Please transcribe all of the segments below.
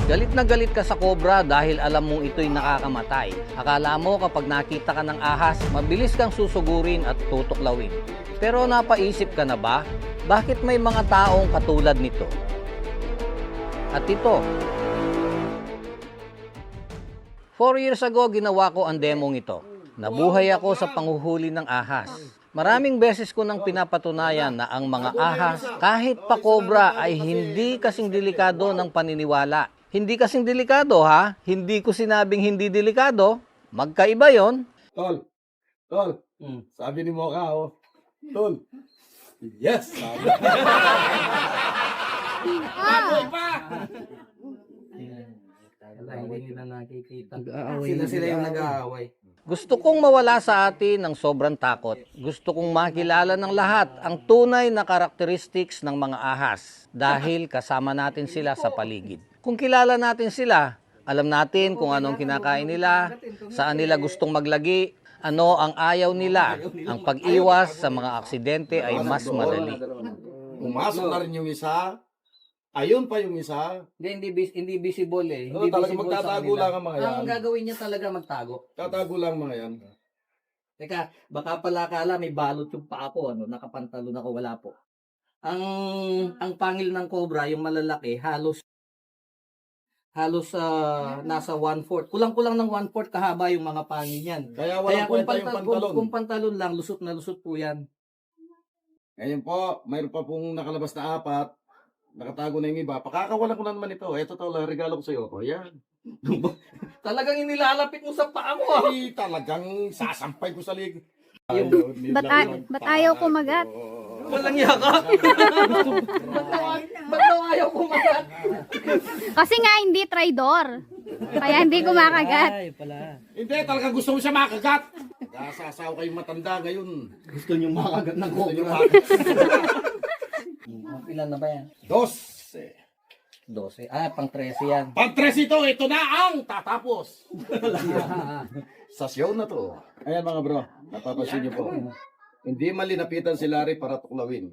Galit na galit ka sa cobra dahil alam mong ito'y nakakamatay. Akala mo kapag nakita ka ng ahas, mabilis kang susugurin at tutuklawin. Pero napaisip ka na ba? Bakit may mga taong katulad nito? At ito, 4 years ago ginawa ko ang demong ito. Nabuhay ako sa panghuhuli ng ahas. Maraming beses ko nang pinapatunayan na ang mga ahas, kahit pa cobra, ay hindi kasing delikado ng paniniwala. Hindi kasing delikado ha? Hindi ko sinabing hindi delikado. Magkaiba yon. Tol, sabi ni Mocha, oh. Tol, yes! Sabi. Apoy pa! Hindi nila nakikita. Sila yung nag-aaway. Gusto kong mawala sa atin ng sobrang takot. Gusto kong makilala ng lahat ang tunay na characteristics ng mga ahas dahil kasama natin sila sa paligid. Kung kilala natin sila, alam natin kung anong kinakain nila, saan nila gustong maglagi, ano ang ayaw nila. Ang pag-iwas sa mga aksidente ay mas madali. Pumasok na rin yung isa. Ayun pa yung isa. Hindi visible eh. Oo, Hindi talaga visible sa magtatago kanila. lang ang mga yan. Ang gagawin niya talaga magtago. Tatago lang mga yan. Teka, baka pala akala may balot yung paa ko, nakapantalon ako, wala po. Ang pangil ng cobra, yung malalaki, halos nasa 1/4. Kulang-kulang ng 1/4 kahaba yung mga pangil niyan. Kaya walang kwenta yung pantalon. Kung pantalon lang, lusot na lusot po yan. Ngayon po, mayroon pa pong nakalabas na 4. Nakatago na yung iba. Pakakawalan ko na naman ito. Ito to, regalo ko sa iyo. O, yan. Talagang inilalapit mo sa paa mo ah. Ay, talagang sasampay ko sa lig. Ba't ayaw kumagat? Walang yaka. Ba't daw ayaw kumagat? Kasi nga hindi traidor. Kaya hindi kumakagat. Ay, pala. Hindi, talagang gusto mo siya makagat. Sasaw kayong matanda ngayon. Gusto niyo makagat ng Gusto niyo cobra. makagat. Ilan na ba yan? 12. 12. Ah, pang 13 yan. Pag-tres ito na ang tatapos. Sa show na to. Ayan mga bro, napapansin niyo po. Hindi malinapitan si Larry para tuklawin.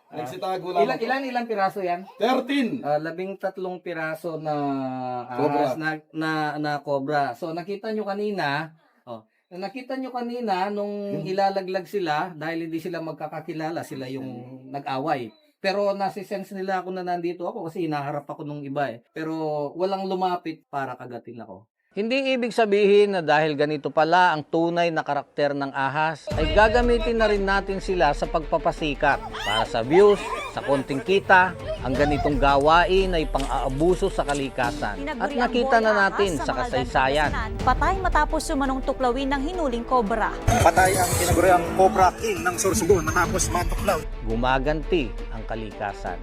Nagsitago lang. Ilan piraso yan? 13. 13 piraso na Cobra. ahas na cobra. So nakita nyo kanina, nung ilalaglag sila dahil hindi sila magkakakilala, sila yung nag-away. Pero nasi-sense nila ako na nandito ako kasi hinaharap ako nung iba eh. Pero walang lumapit para kagatin ako. Hindi ibig sabihin na dahil ganito pala ang tunay na karakter ng ahas, ay gagamitin na rin natin sila sa pagpapasikat. Para sa views, sa konting kita, ang ganitong gawain ay pang-aabuso sa kalikasan. At nakita na natin sa kasaysayan. Patay matapos sumanong tuklawin ng hinuling cobra. Patay ang tinaguriang Cobra King ng Sorsogon matapos matuklaw. Gumaganti ang kalikasan.